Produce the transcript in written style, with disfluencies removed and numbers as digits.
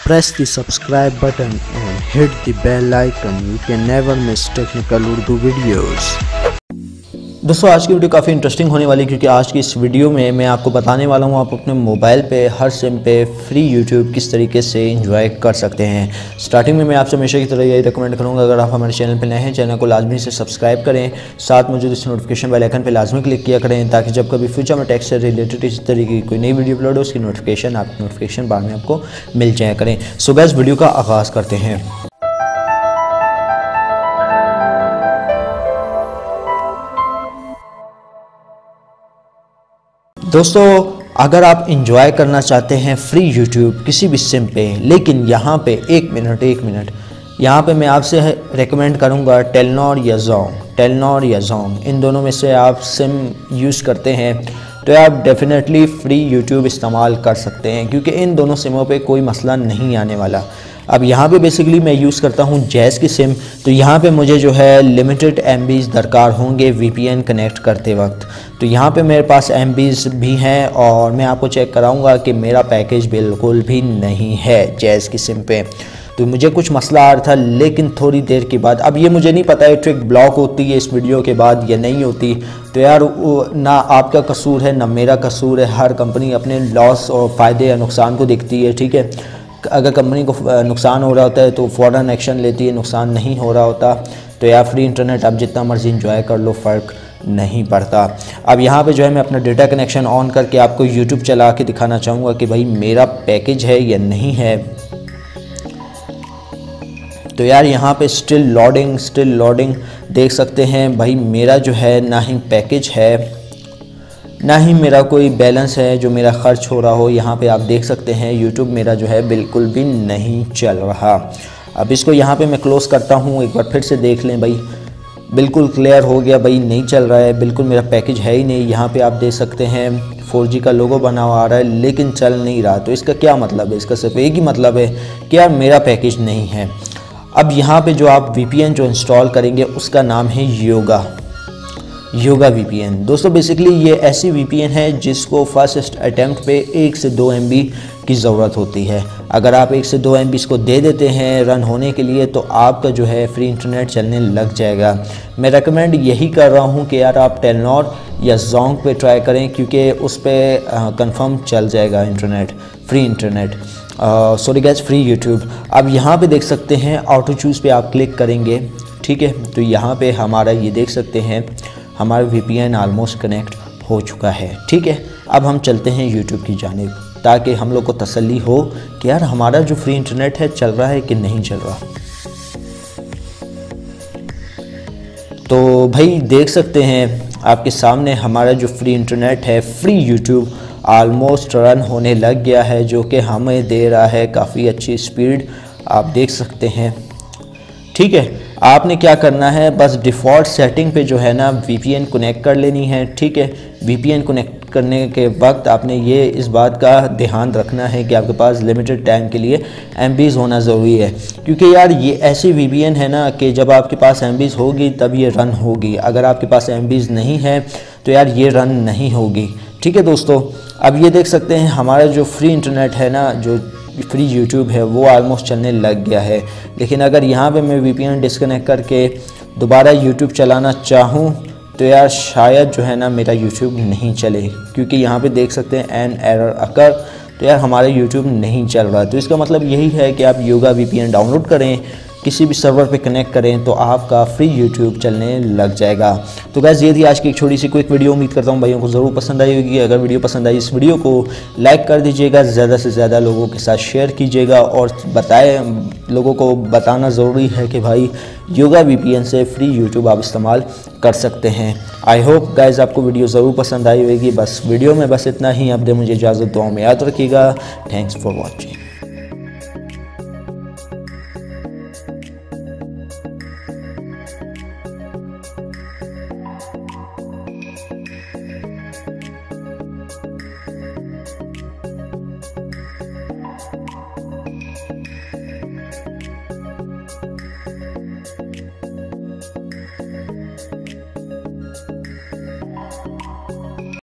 Press the subscribe button and hit the bell icon. You can never miss technical Urdu videos. दोस्तों आज की video काफ़ी interesting होने वाली है क्योंकि आज की इस वीडियो में मैं आपको बताने वाला हूँ आप अपने मोबाइल पे हर सिम पे फ्री यूट्यूब किस तरीके से एंजॉय कर सकते हैं। स्टार्टिंग में मैं आपसे हमेशा की तरह यही रिकमेंड करूँगा, अगर आप हमारे चैनल पे नए हैं चैनल को लाजमी से सब्सक्राइब करें, साथ मौजूद इस नोटिफिकेशन बेल आइकन पर लाजमी क्लिक किया करें ताकि जब कभी फ्यूचर में टेक से रिलेटेड इस तरीके की कोई नई वीडियो अपलोड हो उसकी नोटिफिकेशन बार में आपको मिल जाया करें। सो गाइस वीडियो का आगाज़ करते हैं। दोस्तों अगर आप इंजॉय करना चाहते हैं फ्री यूट्यूब किसी भी सिम पे, लेकिन यहाँ पे एक मिनट यहाँ पे मैं आपसे रेकमेंड करूँगा टेलनॉर या जोंग, इन दोनों में से आप सिम यूज़ करते हैं तो आप डेफिनेटली फ्री यूट्यूब इस्तेमाल कर सकते हैं क्योंकि इन दोनों सिमों पे कोई मसला नहीं आने वाला। अब यहाँ पे बेसिकली मैं यूज़ करता हूँ जैज़ की सिम, तो यहाँ पे मुझे जो है लिमिटेड MBs दरकार होंगे VPN कनेक्ट करते वक्त। तो यहाँ पे मेरे पास MBs भी हैं और मैं आपको चेक कराऊँगा कि मेरा पैकेज बिल्कुल भी नहीं है जैज़ की सिम पे। तो मुझे कुछ मसला आ रहा था, लेकिन थोड़ी देर के बाद, अब ये मुझे नहीं पता है ट्रिक ब्लॉक होती है इस वीडियो के बाद या नहीं होती, तो यार ना आपका कसूर है ना मेरा कसूर है। हर कंपनी अपने लॉस और फ़ायदे या नुकसान को देखती है, ठीक है। अगर कंपनी को नुकसान हो रहा होता है तो फ़ौरन एक्शन लेती है, नुकसान नहीं हो रहा होता तो यार फ्री इंटरनेट आप जितना मर्ज़ी इंजॉय कर लो, फ़र्क नहीं पड़ता। अब यहाँ पे जो है मैं अपना डेटा कनेक्शन ऑन करके आपको यूट्यूब चला के दिखाना चाहूँगा कि भाई मेरा पैकेज है या नहीं है। तो यार यहाँ पे स्टिल लोडिंग देख सकते हैं भाई, मेरा जो है ना ही पैकेज है ना ही मेरा कोई बैलेंस है जो मेरा ख़र्च हो रहा हो। यहाँ पे आप देख सकते हैं यूट्यूब मेरा जो है बिल्कुल भी नहीं चल रहा। अब इसको यहाँ पे मैं क्लोज़ करता हूँ, एक बार फिर से देख लें भाई, बिल्कुल क्लियर हो गया भाई, नहीं चल रहा है, बिल्कुल मेरा पैकेज है ही नहीं। यहाँ पे आप देख सकते हैं 4G का लोगो बना हुआ आ रहा है लेकिन चल नहीं रहा। तो इसका क्या मतलब है? इसका सिर्फ एक ही मतलब है कि यार मेरा पैकेज नहीं है। अब यहाँ पे जो आप VPN जो इंस्टॉल करेंगे उसका नाम है योगा VPN। दोस्तों बेसिकली ये ऐसी VPN है जिसको फर्स्ट अटैम्प्ट पे 1 से 2 MB की ज़रूरत होती है। अगर आप 1 से 2 MB इसको दे देते हैं रन होने के लिए तो आपका जो है फ्री इंटरनेट चलने लग जाएगा। मैं रेकमेंड यही कर रहा हूँ कि यार आप टेलनॉर या जोंग पे ट्राई करें क्योंकि उस पर कंफर्म चल जाएगा internet, free internet, sorry guys free YouTube. अब यहाँ पे देख सकते हैं ऑटो चूज़ पे आप क्लिक करेंगे, ठीक है। तो यहाँ पे हमारा ये देख सकते हैं हमारा VPN ऑलमोस्ट कनेक्ट हो चुका है, ठीक है। अब हम चलते हैं यूट्यूब की जानिब ताकि हम लोग को तसल्ली हो कि यार हमारा जो फ्री इंटरनेट है चल रहा है कि नहीं चल रहा। तो भाई देख सकते हैं आपके सामने हमारा जो फ्री इंटरनेट है, फ्री यूट्यूब ऑलमोस्ट रन होने लग गया है, जो कि हमें दे रहा है काफ़ी अच्छी स्पीड, आप देख सकते हैं, ठीक है। आपने क्या करना है, बस डिफ़ॉल्ट सेटिंग पे जो है ना VPN कनेक्ट कर लेनी है, ठीक है। VPN कनेक्ट करने के वक्त आपने ये इस बात का ध्यान रखना है कि आपके पास लिमिटेड टाइम के लिए MBs होना ज़रूरी है क्योंकि यार ये ऐसी VPN है ना कि जब आपके पास MBs होगी तब ये रन होगी। अगर आपके पास MBs नहीं है तो यार ये रन नहीं होगी, ठीक है दोस्तों। अब ये देख सकते हैं हमारा जो फ्री इंटरनेट है ना, जो फ्री यूट्यूब है वो ऑलमोस्ट चलने लग गया है। लेकिन अगर यहाँ पे मैं VPN डिस्कनेक्ट करके दोबारा यूट्यूब चलाना चाहूँ तो यार शायद जो है ना मेरा यूट्यूब नहीं चले क्योंकि यहाँ पे देख सकते हैं एन एरर अकर, तो यार हमारा यूट्यूब नहीं चल रहा। तो इसका मतलब यही है कि आप योगा VPN डाउनलोड करें, किसी भी सर्वर पे कनेक्ट करें तो आपका फ्री यूट्यूब चलने लग जाएगा। तो गाइस ये थी आज की एक छोटी सी क्विक वीडियो, उम्मीद करता हूँ भाइयों को ज़रूर पसंद आई होगी। अगर वीडियो पसंद आई इस वीडियो को लाइक कर दीजिएगा, ज़्यादा से ज़्यादा लोगों के साथ शेयर कीजिएगा और लोगों को बताना ज़रूरी है कि भाई योगा VPN से फ्री यूट्यूब आप इस्तेमाल कर सकते हैं। आई होप गाइस आपको वीडियो ज़रूर पसंद आई होगी। बस वीडियो में बस इतना ही, अब दे मुझे इजाज़त, दुआ में याद रखिएगा। Thanks for watching.